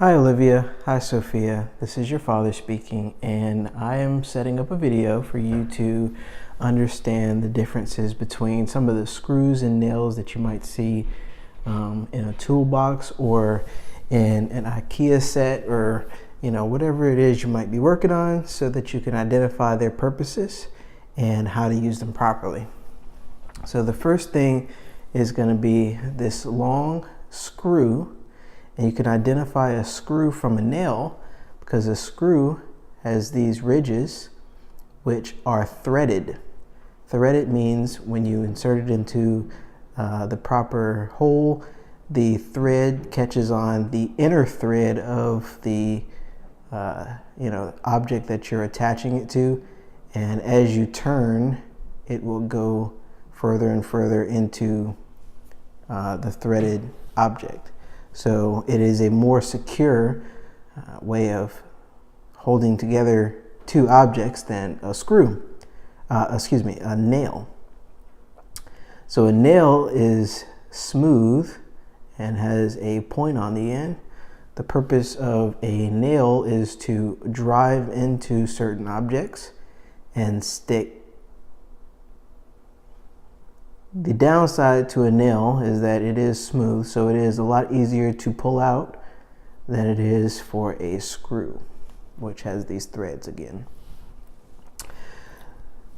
Hi Olivia, hi Sophia, this is your father speaking, and I am setting up a video for you to understand the differences between some of the screws and nails that you might see in a toolbox or in an IKEA set, or whatever it is you might be working on, so that you can identify their purposes and how to use them properly. So the first thing is going to be this long screw. And you can identify a screw from a nail because a screw has these ridges which are threaded. Threaded means when you insert it into the proper hole, the thread catches on the inner thread of the object that you're attaching it to, and as you turn, it will go further and further into the threaded object. So it is a more secure way of holding together two objects than a nail. So a nail is smooth and has a point on the end. The purpose of a nail is to drive into certain objects and stick. The downside to a nail is that it is smooth, so it is a lot easier to pull out than it is for a screw, which has these threads again.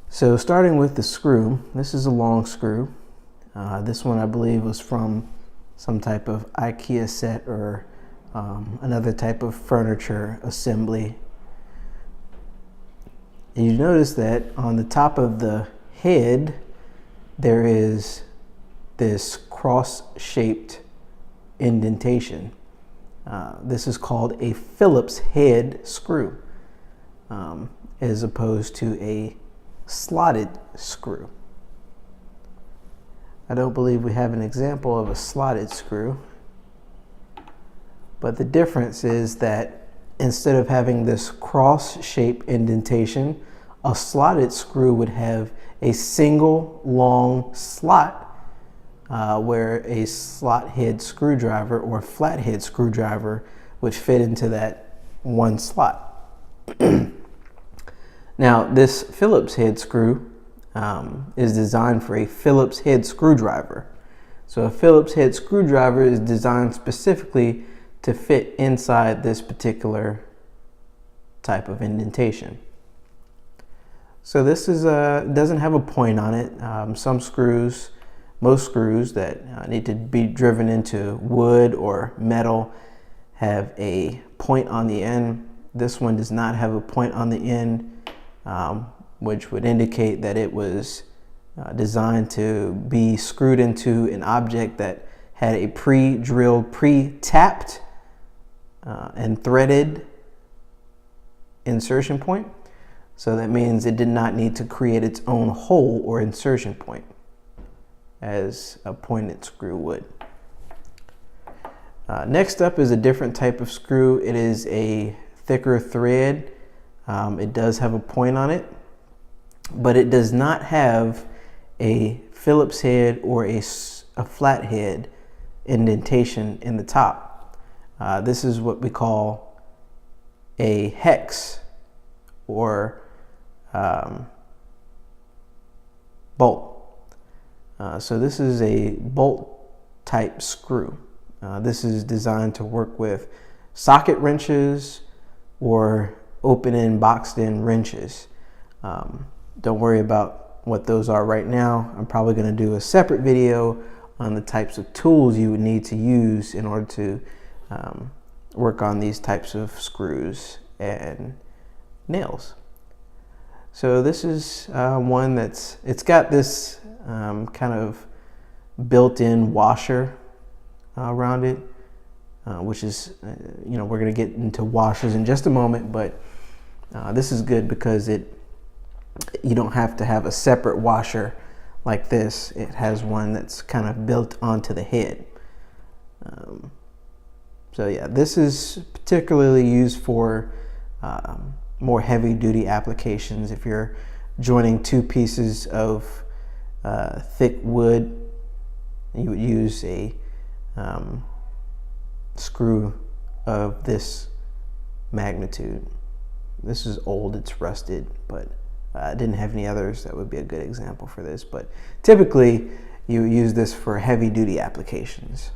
So starting with the screw, this is a long screw. This one I believe was from some type of IKEA set or another type of furniture assembly. And you notice that on the top of the head, there is this cross-shaped indentation. This is called a Phillips head screw, as opposed to a slotted screw. I don't believe we have an example of a slotted screw, but the difference is that instead of having this cross-shaped indentation, a slotted screw would have a single long slot where a slot head screwdriver or flat head screwdriver would fit into that one slot. Now, this Phillips head screw is designed for a Phillips head screwdriver. So a Phillips head screwdriver is designed specifically to fit inside this particular type of indentation. So this is doesn't have a point on it. Most screws that need to be driven into wood or metal have a point on the end. This one does not have a point on the end, which would indicate that it was designed to be screwed into an object that had a pre-drilled, pre-tapped and threaded insertion point. So that means it did not need to create its own hole or insertion point as a pointed screw would. Next up is a different type of screw. It is a thicker thread. It does have a point on it, but it does not have a Phillips head or a flat head indentation in the top. This is what we call a hex or bolt. So this is a bolt type screw. This is designed to work with socket wrenches or open and boxed in wrenches. Don't worry about what those are right now. I'm probably going to do a separate video on the types of tools you would need to use in order to work on these types of screws and nails. So this is one it's got this kind of built-in washer around it, which is, we're going to get into washers in just a moment, but this is good because you don't have to have a separate washer like this. It has one that's kind of built onto the head. So yeah, this is particularly used for more heavy-duty applications. If you're joining two pieces of thick wood, you would use a screw of this magnitude. This is old, it's rusted, but I didn't have any others that would be a good example for this. But typically, you use this for heavy duty applications.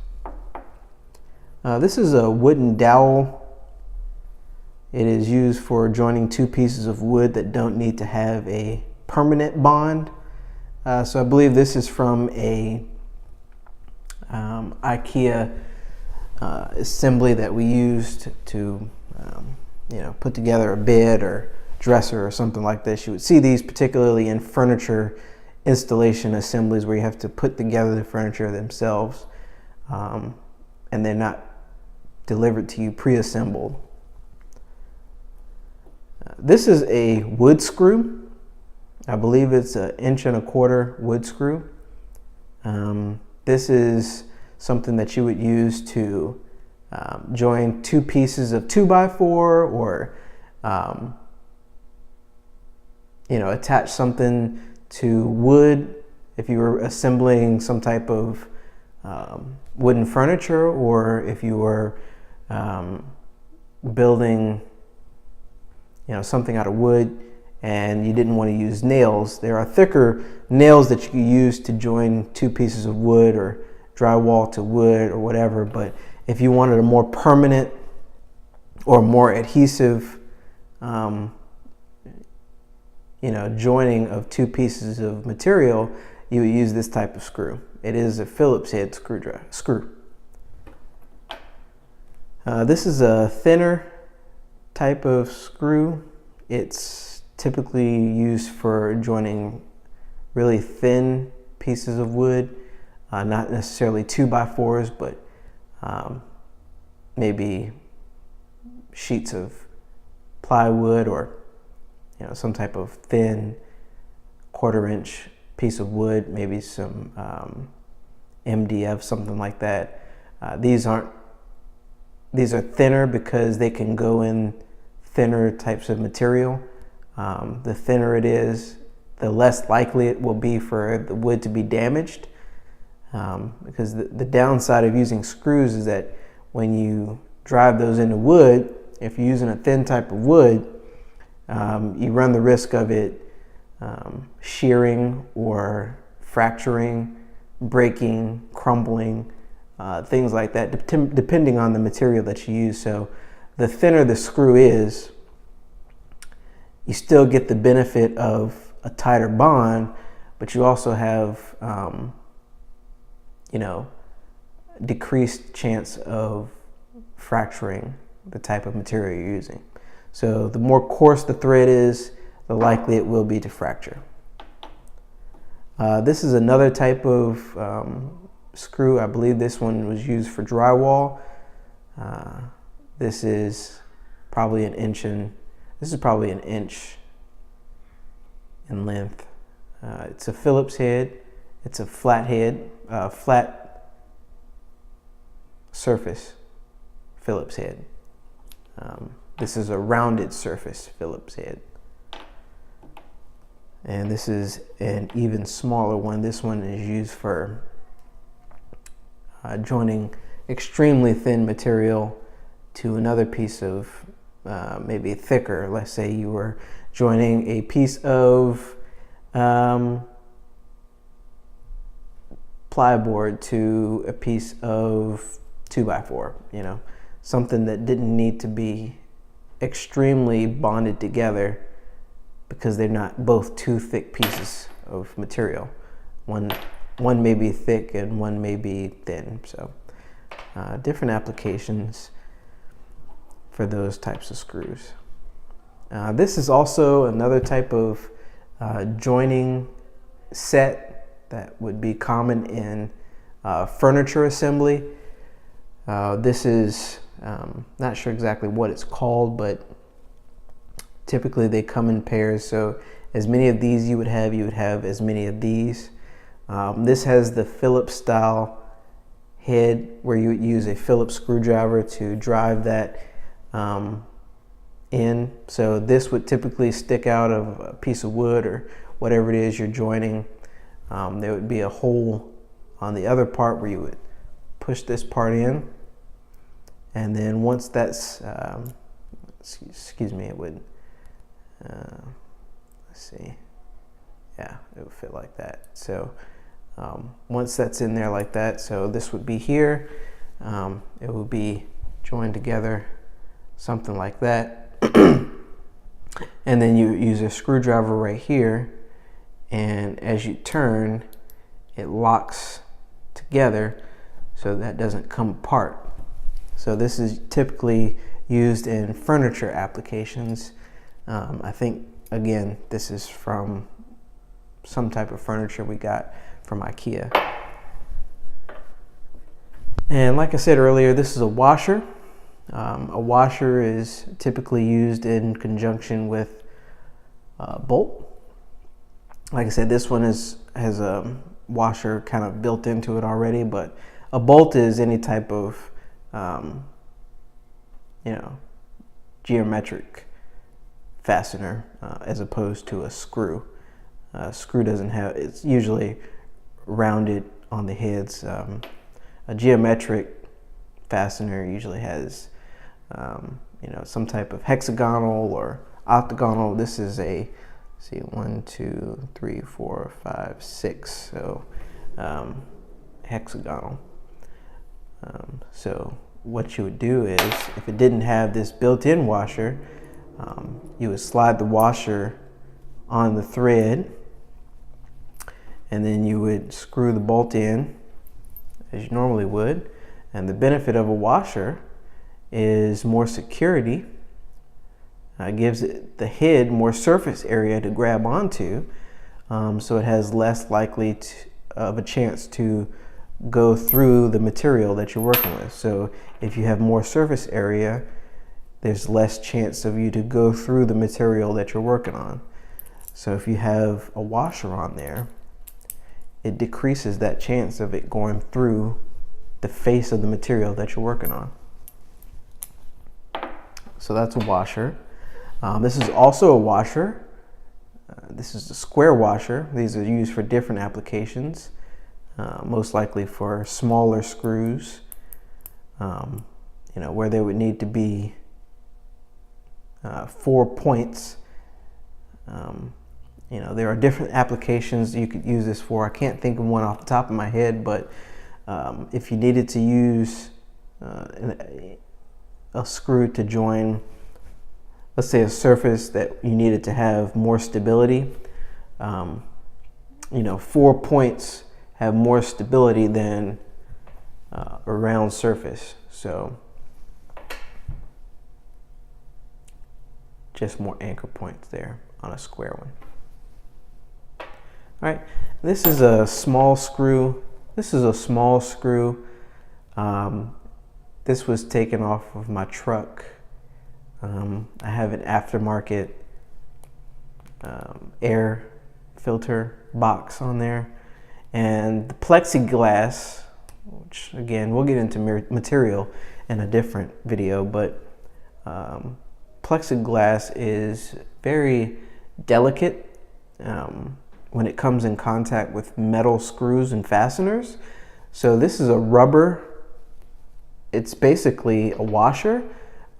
This is a wooden dowel. It is used for joining two pieces of wood that don't need to have a permanent bond. So I believe this is from a IKEA assembly that we used to put together a bed or dresser or something like this. You would see these particularly in furniture installation assemblies where you have to put together the furniture themselves, and they're not delivered to you pre-assembled. This is a wood screw. I believe it's 1.25 inch wood screw. This is something that you would use to join two pieces of 2x4 or attach something to wood if you were assembling some type of wooden furniture, or if you were building something out of wood and you didn't want to use nails. There are thicker nails that you can use to join two pieces of wood or drywall to wood or whatever, but if you wanted a more permanent or more adhesive joining of two pieces of material, you would use this type of screw. It is a Phillips head screw. This is a thinner type of screw. It's typically used for joining really thin pieces of wood, not necessarily 2x4s, but maybe sheets of plywood or some type of thin 1/4 inch piece of wood, maybe some MDF, something like that. These are thinner because they can go in thinner types of material. The thinner it is, the less likely it will be for the wood to be damaged. Because the downside of using screws is that when you drive those into wood, if you're using a thin type of wood, you run the risk of it shearing or fracturing, breaking, crumbling, things like that, depending on the material that you use. So the thinner the screw is, you still get the benefit of a tighter bond, but you also have decreased chance of fracturing the type of material you're using. So the more coarse the thread is, the likely it will be to fracture. This is another type of screw. I believe this one was used for drywall. This is probably an inch in length. It's a Phillips head. It's a flat head, flat surface Phillips head. This is a rounded surface Phillips head. And this is an even smaller one. This one is used for joining extremely thin material to another piece of maybe thicker. Let's say you were joining a piece of plyboard to a piece of 2x4, something that didn't need to be extremely bonded together because they're not both two thick pieces of material. One may be thick and one may be thin. So different applications for those types of screws. This is also another type of joining set that would be common in furniture assembly. This is not sure exactly what it's called, but typically they come in pairs. So as many of these you would have as many of these. This has the Phillips style head where you would use a Phillips screwdriver to drive that in. So this would typically stick out of a piece of wood or whatever it is you're joining. There would be a hole on the other part where you would push this part in, And then once that's, excuse me, it would, let's see, yeah, it would fit like that. So once that's in there like that, so this would be here, it would be joined together, something like that. And then you use a screwdriver right here, and as you turn, it locks together so that doesn't come apart. So this is typically used in furniture applications. I think, again, this is from some type of furniture we got from IKEA. And like I said earlier, this is a washer. A washer is typically used in conjunction with a bolt. Like I said, this one has a washer kind of built into it already, but a bolt is any type of geometric fastener as opposed to a screw. A screw doesn't have, it's usually rounded on the heads. A geometric fastener usually has some type of hexagonal or octagonal. This is a, see, 1, 2, 3, 4, 5, 6. So hexagonal. So what you would do is, if it didn't have this built-in washer, you would slide the washer on the thread, and then you would screw the bolt in as you normally would. And the benefit of a washer is more security. It gives the head more surface area to grab onto, so it has less likely of a chance to go through the material that you're working with. So if you have more surface area, there's less chance of you to go through the material that you're working on. So if you have a washer on there, it decreases that chance of it going through the face of the material that you're working on. So that's a washer. This is also a washer. This is a square washer. These are used for different applications, most likely for smaller screws, where there would need to be 4 points. There are different applications you could use this for. I can't think of one off the top of my head, but if you needed to use a screw to join, let's say, a surface that you needed to have more stability, 4 points have more stability than a round surface. So just more anchor points there on a square one. All right, this is a small screw. This is a small screw. This was taken off of my truck. I have an aftermarket air filter box on there. And the plexiglass, which again, we'll get into material in a different video, but plexiglass is very delicate when it comes in contact with metal screws and fasteners. So this is a rubber, it's basically a washer.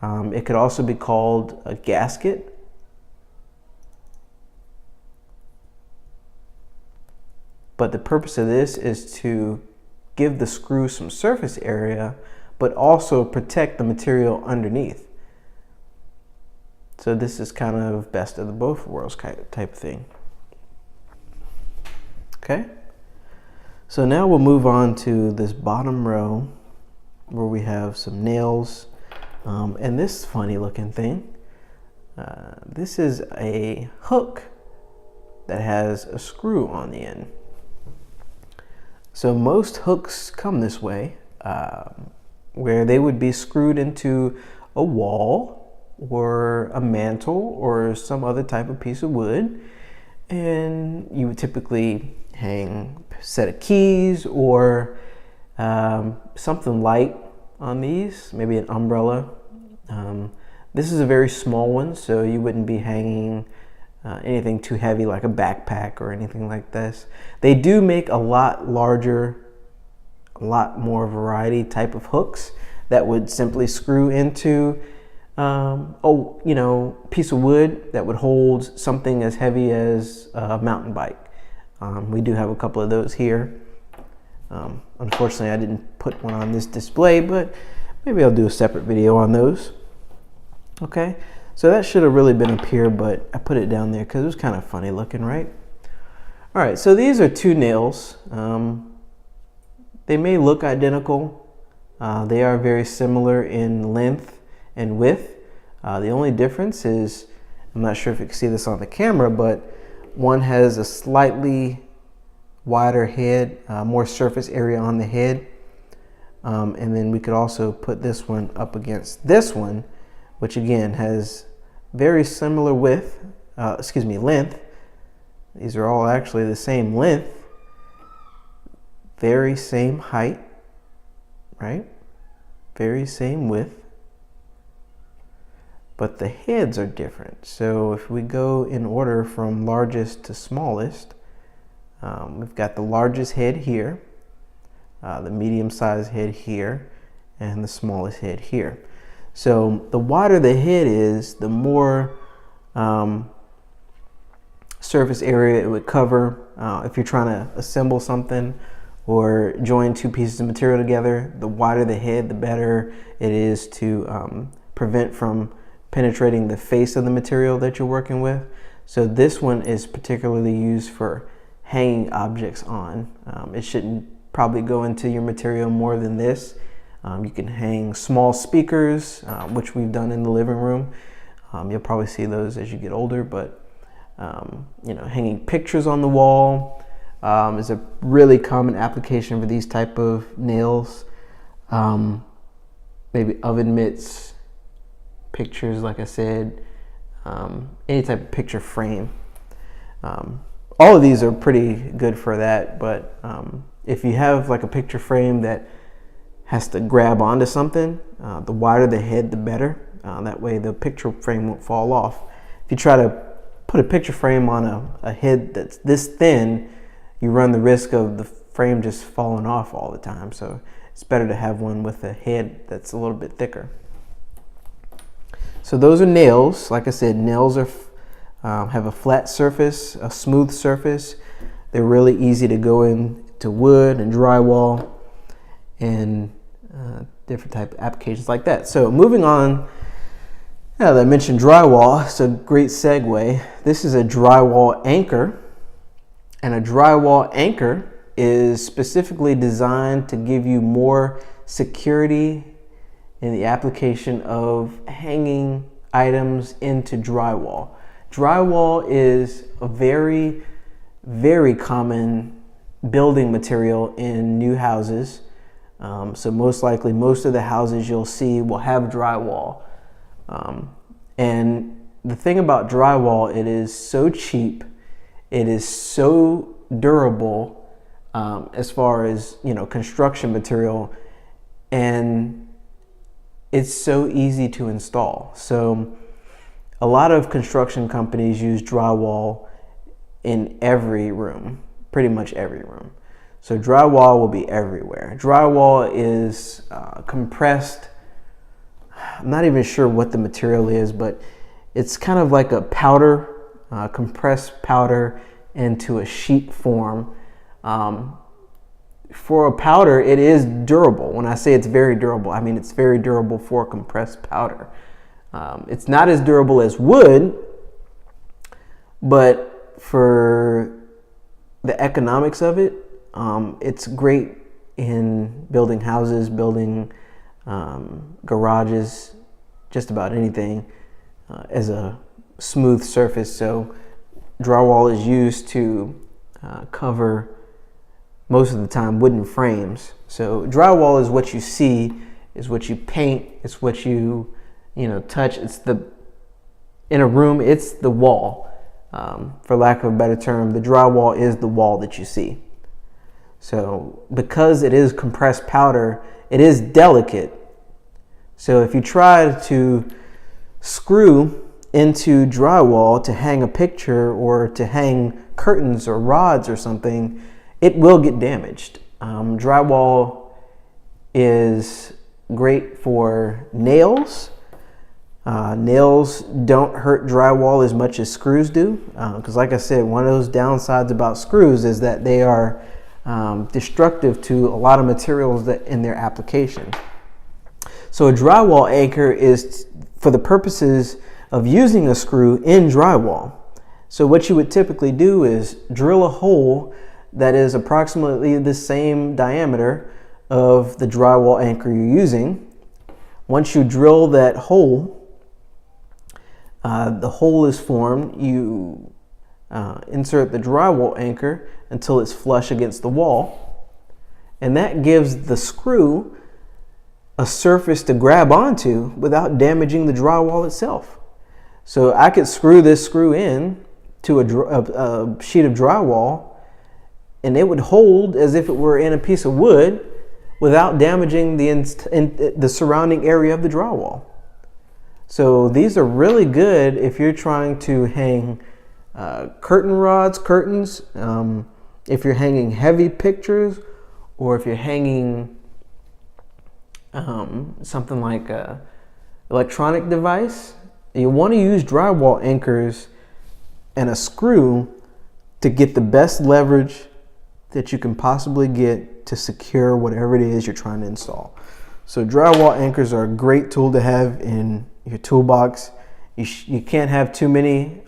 It could also be called a gasket. But the purpose of this is to give the screw some surface area, but also protect the material underneath. So this is kind of best of the both worlds type of thing. Okay, so now we'll move on to this bottom row where we have some nails and this funny looking thing. This is a hook that has a screw on the end. So most hooks come this way, where they would be screwed into a wall or a mantle or some other type of piece of wood, and you would typically hang a set of keys or something light on these, maybe an umbrella. This is a very small one, so you wouldn't be hanging anything too heavy like a backpack or anything like this. They do make a lot larger, a lot more variety type of hooks that would simply screw into piece of wood that would hold something as heavy as a mountain bike. We do have a couple of those here. Unfortunately, I didn't put one on this display, but maybe I'll do a separate video on those. Okay, so that should have really been up here, but I put it down there because it was kind of funny looking, right? All right, so these are two nails. They may look identical. They are very similar in length and width. The only difference is, I'm not sure if you can see this on the camera, but one has a slightly wider head, more surface area on the head. And then we could also put this one up against this one, which again has very similar length. These are all actually the same length, very same height, right? Very same width, but the heads are different. So if we go in order from largest to smallest, we've got the largest head here, the medium-sized head here, and the smallest head here. So the wider the head is, the more surface area it would cover. If you're trying to assemble something or join two pieces of material together, the wider the head, the better it is to prevent from penetrating the face of the material that you're working with. So this one is particularly used for hanging objects on. It shouldn't probably go into your material more than this. You can hang small speakers, which we've done in the living room. You'll probably see those as you get older, but hanging pictures on the wall is a really common application for these type of nails. Maybe oven mitts, pictures, like I said, any type of picture frame. All of these are pretty good for that, but if you have like a picture frame that has to grab onto something, the wider the head, the better. That way the picture frame won't fall off. If you try to put a picture frame on a head that's this thin, you run the risk of the frame just falling off all the time. So it's better to have one with a head that's a little bit thicker. So those are nails. Like I said, nails are have a flat surface, a smooth surface. They're really easy to go into wood and drywall and different type of applications like that. So moving on, now that I mentioned drywall, it's a great segue. This is a drywall anchor, and a drywall anchor is specifically designed to give you more security in the application of hanging items into drywall. Drywall is a very, very common building material in new houses. So most likely, most of the houses you'll see will have drywall. And the thing about drywall, it is so cheap, it is so durable as far as construction material, and it's so easy to install. So a lot of construction companies use drywall in every room, pretty much every room. So drywall will be everywhere. Drywall is compressed. I'm not even sure what the material is, but it's kind of like a powder, compressed powder into a sheet form. For a powder, it is durable. When I say it's very durable, I mean it's very durable for compressed powder. It's not as durable as wood, but for the economics of it, it's great in building houses, building garages, just about anything as a smooth surface. So drywall is used to cover, most of the time, wooden frames. So drywall is what you see, is what you paint, it's what you touch. It's in a room, it's the wall. For lack of a better term, the drywall is the wall that you see. So because it is compressed powder, it is delicate. So if you try to screw into drywall to hang a picture or to hang curtains or rods or something, it will get damaged. Drywall is great for nails. Nails don't hurt drywall as much as screws do, because like I said, one of those downsides about screws is that they are destructive to a lot of materials that in their application. So a drywall anchor is for the purposes of using a screw in drywall. So what you would typically do is drill a hole that is approximately the same diameter of the drywall anchor you're using. Once you drill that hole, the hole is formed. You insert the drywall anchor until it's flush against the wall, and that gives the screw a surface to grab onto without damaging the drywall itself. So I could screw this screw in to a sheet of drywall, and it would hold as if it were in a piece of wood without damaging the surrounding area of the drywall. So these are really good if you're trying to hang curtain rods, curtains, if you're hanging heavy pictures, or if you're hanging something like a electronic device. You want to use drywall anchors and a screw to get the best leverage that you can possibly get to secure whatever it is you're trying to install. So drywall anchors are a great tool to have in your toolbox. You can't have too many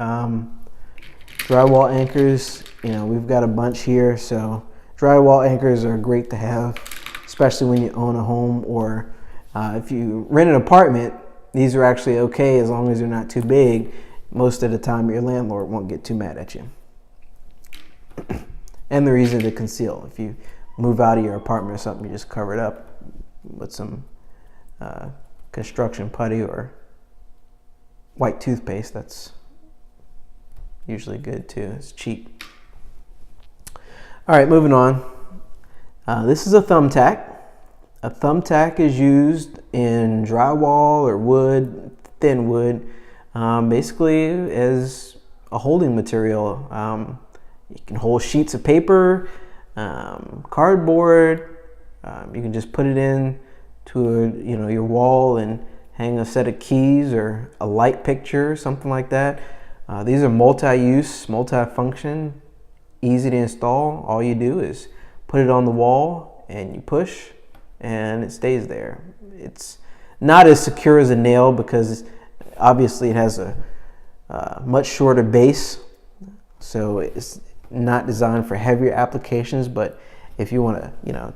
drywall anchors. You know, we've got a bunch here, so drywall anchors are great to have, especially when you own a home, or if you rent an apartment. These are actually okay as long as they're not too big. Most of the time your landlord won't get too mad at you. And they're easy to conceal. If you move out of your apartment or something, you just cover it up with some construction putty or white toothpaste. That's usually good too. It's cheap. All right, moving on. This is a thumbtack. A thumbtack is used in drywall or wood, thin wood, basically as a holding material. You can hold sheets of paper, cardboard. You can just put it in to your wall and hang a set of keys or a light picture, something like that. These are multi-use, multi-function, easy to install. All you do is put it on the wall and you push, and it stays there. It's not as secure as a nail because obviously it has a much shorter base, so it's not designed for heavier applications. But if you want to,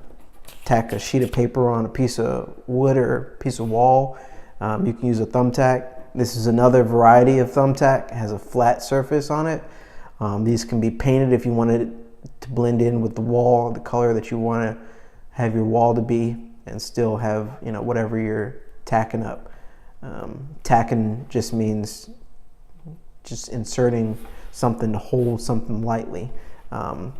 tack a sheet of paper on a piece of wood or a piece of wall, you can use a thumbtack. This is another variety of thumbtack. It has a flat surface on it. These can be painted if you wanted it to blend in with the wall, the color that you want to have your wall to be, and still have whatever you're tacking up. Tacking just means just inserting something to hold something lightly.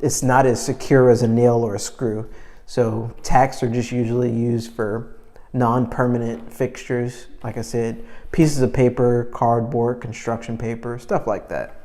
It's not as secure as a nail or a screw. So tacks are just usually used for non-permanent fixtures. Like I said, pieces of paper, cardboard, construction paper, stuff like that.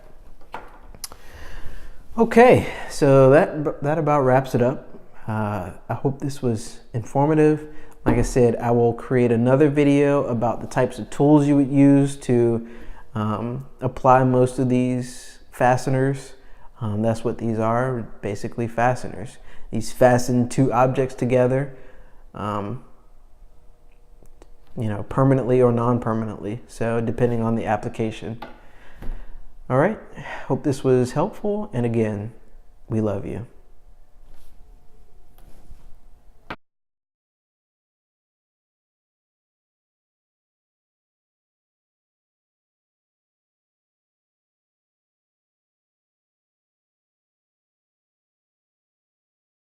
Okay, so that about wraps it up. I hope this was informative. Like I said, I will create another video about the types of tools you would use to apply most of these fasteners. That's what these are, basically fasteners. These fasten two objects together, permanently or non-permanently. So depending on the application. All right, hope this was helpful. And again, we love you.